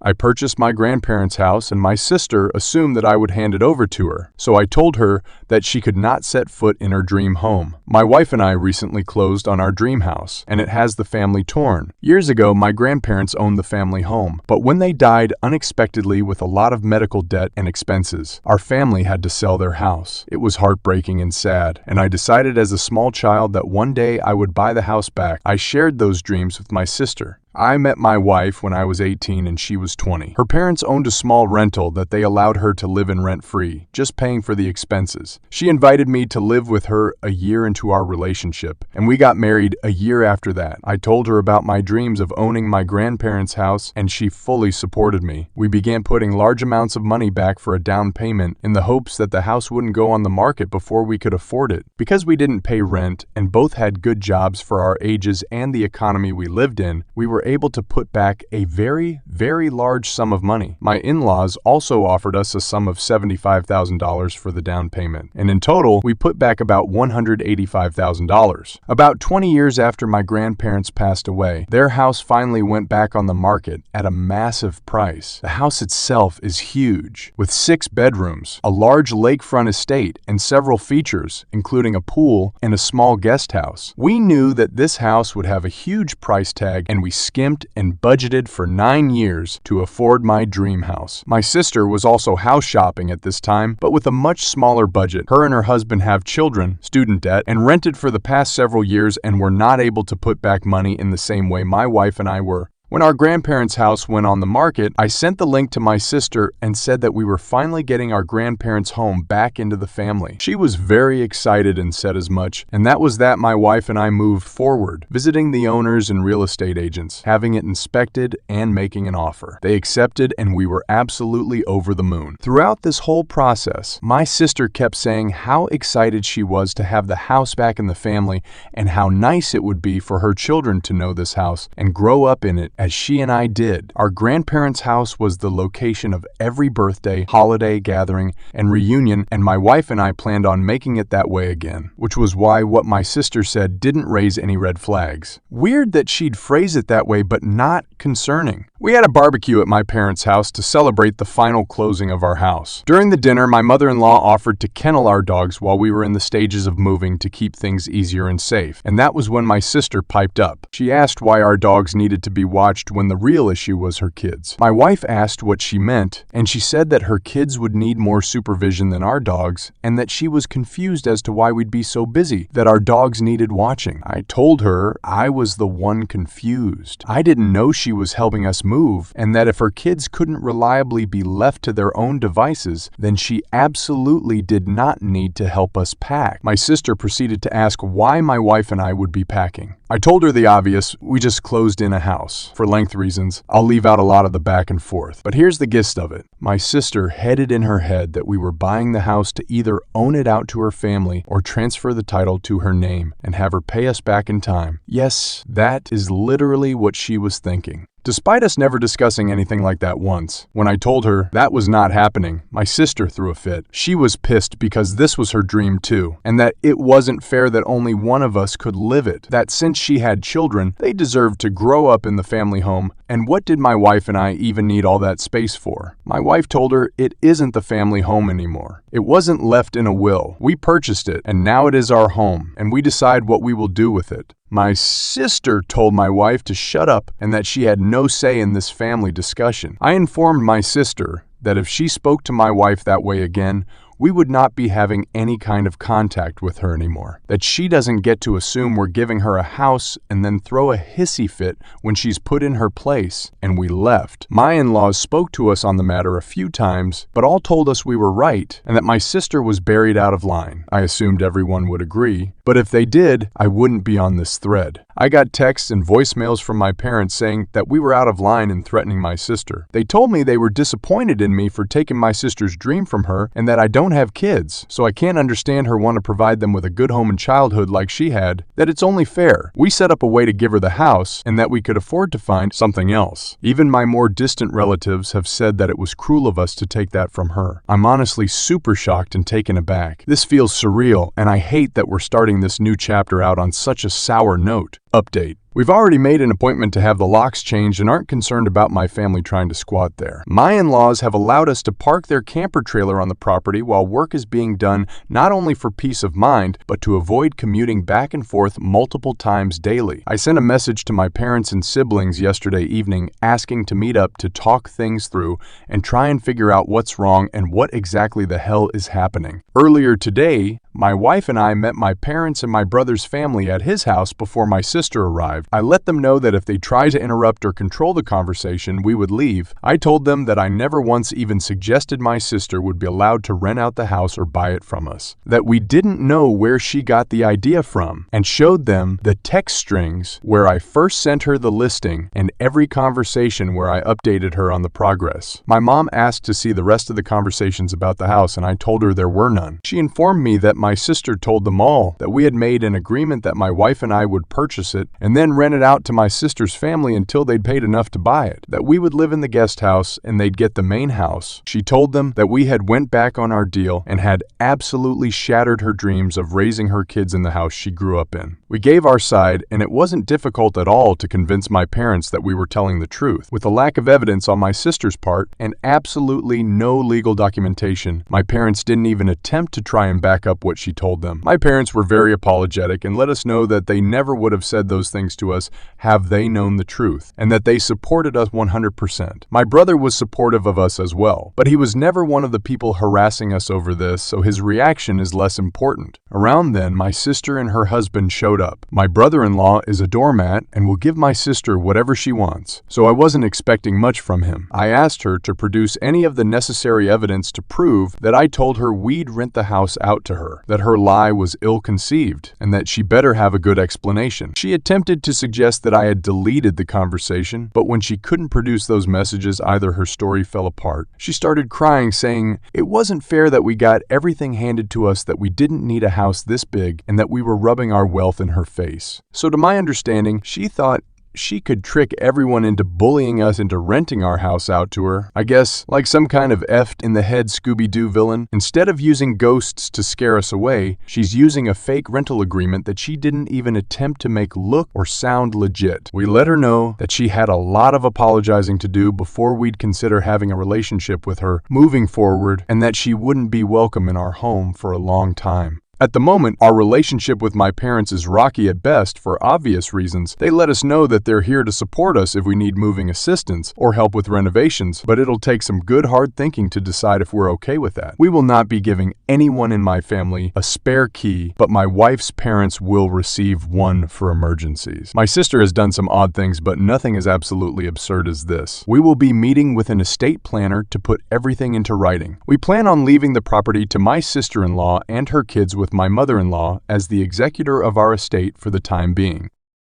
I purchased my grandparents' house and my sister assumed that I would hand it over to her, so I told her that she could not set foot in her dream home. My wife and I recently closed on our dream house, and it has the family torn. Years ago, my grandparents owned the family home, but when they died unexpectedly with a lot of medical debt and expenses, our family had to sell their house. It was heartbreaking and sad, and I decided as a small child that one day I would buy the house back. I shared those dreams with my sister. I met my wife when I was 18 and she was 20. Her parents owned a small rental that they allowed her to live in rent-free, just paying for the expenses. She invited me to live with her a year into our relationship, and we got married a year after that. I told her about my dreams of owning my grandparents' house, and she fully supported me. We began putting large amounts of money back for a down payment in the hopes that the house wouldn't go on the market before we could afford it. Because we didn't pay rent and both had good jobs for our ages and the economy we lived in, we were able to put back a very large sum of money. My in-laws also offered us a sum of $75,000 for the down payment, and in total, we put back about $185,000. About 20 years after my grandparents passed away, their house finally went back on the market at a massive price. The house itself is huge, with 6 bedrooms, a large lakefront estate, and several features, including a pool and a small guest house. We knew that this house would have a huge price tag, and we skimped and budgeted for 9 years to afford my dream house. My sister was also house shopping at this time, but with a much smaller budget. Her and her husband have children, student debt, and rented for the past several years and were not able to put back money in the same way my wife and I were. When our grandparents' house went on the market, I sent the link to my sister and said that we were finally getting our grandparents' home back into the family. She was very excited and said as much, and that was that my wife and I moved forward, visiting the owners and real estate agents, having it inspected, and making an offer. They accepted, and we were absolutely over the moon. Throughout this whole process, my sister kept saying how excited she was to have the house back in the family and how nice it would be for her children to know this house and grow up in it as she and I did. Our grandparents' house was the location of every birthday, holiday, gathering, and reunion, and my wife and I planned on making it that way again, which was why what my sister said didn't raise any red flags. Weird that she'd phrase it that way, but not concerning. We had a barbecue at my parents' house to celebrate the final closing of our house. During the dinner, my mother-in-law offered to kennel our dogs while we were in the stages of moving to keep things easier and safe, and that was when my sister piped up. She asked why our dogs needed to be watched when the real issue was her kids. My wife asked what she meant, and she said that her kids would need more supervision than our dogs, and that she was confused as to why we'd be so busy, that our dogs needed watching. I told her I was the one confused. I didn't know she was helping us move, and that if her kids couldn't reliably be left to their own devices, then she absolutely did not need to help us pack. My sister proceeded to ask why my wife and I would be packing. I told her the obvious: we just closed in a house. For length reasons, I'll leave out a lot of the back and forth. But here's the gist of it. My sister had it in her head that we were buying the house to either own it out to her family or transfer the title to her name and have her pay us back in time. Yes, that is literally what she was thinking. Despite us never discussing anything like that once, when I told her that was not happening, my sister threw a fit. She was pissed because this was her dream too, and that it wasn't fair that only one of us could live it, that since she had children, they deserved to grow up in the family home, and what did my wife and I even need all that space for? My wife told her it isn't the family home anymore. It wasn't left in a will. We purchased it, and now it is our home, and we decide what we will do with it. My sister told my wife to shut up and that she had no say in this family discussion. I informed my sister that if she spoke to my wife that way again, we would not be having any kind of contact with her anymore. That she doesn't get to assume we're giving her a house and then throw a hissy fit when she's put in her place, and we left. My in-laws spoke to us on the matter a few times, but all told us we were right and that my sister was buried out of line. I assumed everyone would agree, but if they did, I wouldn't be on this thread. I got texts and voicemails from my parents saying that we were out of line and threatening my sister. They told me they were disappointed in me for taking my sister's dream from her and that I don't have kids, so I can't understand her want to provide them with a good home and childhood like she had, that it's only fair. We set up a way to give her the house and that we could afford to find something else. Even my more distant relatives have said that it was cruel of us to take that from her. I'm honestly super shocked and taken aback. This feels surreal, and I hate that we're starting this new chapter out on such a sour note. Update. We've already made an appointment to have the locks changed and aren't concerned about my family trying to squat there. My in-laws have allowed us to park their camper trailer on the property while work is being done, not only for peace of mind, but to avoid commuting back and forth multiple times daily. I sent a message to my parents and siblings yesterday evening asking to meet up to talk things through and try and figure out what's wrong and what exactly the hell is happening. Earlier today, my wife and I met my parents and my brother's family at his house before my sister arrived. I let them know that if they tried to interrupt or control the conversation, we would leave. I told them that I never once even suggested my sister would be allowed to rent out the house or buy it from us, that we didn't know where she got the idea from, and showed them the text strings where I first sent her the listing and every conversation where I updated her on the progress. My mom asked to see the rest of the conversations about the house, and I told her there were none. She informed me that my sister told them all that we had made an agreement that my wife and I would purchase it and then rent it out to my sister's family until they'd paid enough to buy it, that we would live in the guest house and they'd get the main house. She told them that we had went back on our deal and had absolutely shattered her dreams of raising her kids in the house she grew up in. We gave our side, and it wasn't difficult at all to convince my parents that we were telling the truth. With a lack of evidence on my sister's part and absolutely no legal documentation, my parents didn't even attempt to try and back up what she told them. My parents were very apologetic and let us know that they never would have said those things to us have they known the truth, and that they supported us 100%. My brother was supportive of us as well, but he was never one of the people harassing us over this, so his reaction is less important. Around then, my sister and her husband showed up. My brother-in-law is a doormat and will give my sister whatever she wants, so I wasn't expecting much from him. I asked her to produce any of the necessary evidence to prove that I told her we'd rent the house out to her, that her lie was ill-conceived, and that she better have a good explanation. She attempted to suggest that I had deleted the conversation, but when she couldn't produce those messages either, her story fell apart. She started crying, saying it wasn't fair that we got everything handed to us, that we didn't need a house this big, and that we were rubbing our wealth in her face. So to my understanding, she thought she could trick everyone into bullying us into renting our house out to her. I guess, like some kind of effed in the head Scooby-Doo villain, instead of using ghosts to scare us away, she's using a fake rental agreement that she didn't even attempt to make look or sound legit. We let her know that she had a lot of apologizing to do before we'd consider having a relationship with her moving forward, and that she wouldn't be welcome in our home for a long time. At the moment, our relationship with my parents is rocky at best for obvious reasons. They let us know that they're here to support us if we need moving assistance or help with renovations, but it'll take some good hard thinking to decide if we're okay with that. We will not be giving anyone in my family a spare key, but my wife's parents will receive one for emergencies. My sister has done some odd things, but nothing as absolutely absurd as this. We will be meeting with an estate planner to put everything into writing. We plan on leaving the property to my sister-in-law and her kids with my mother-in-law as the executor of our estate for the time being.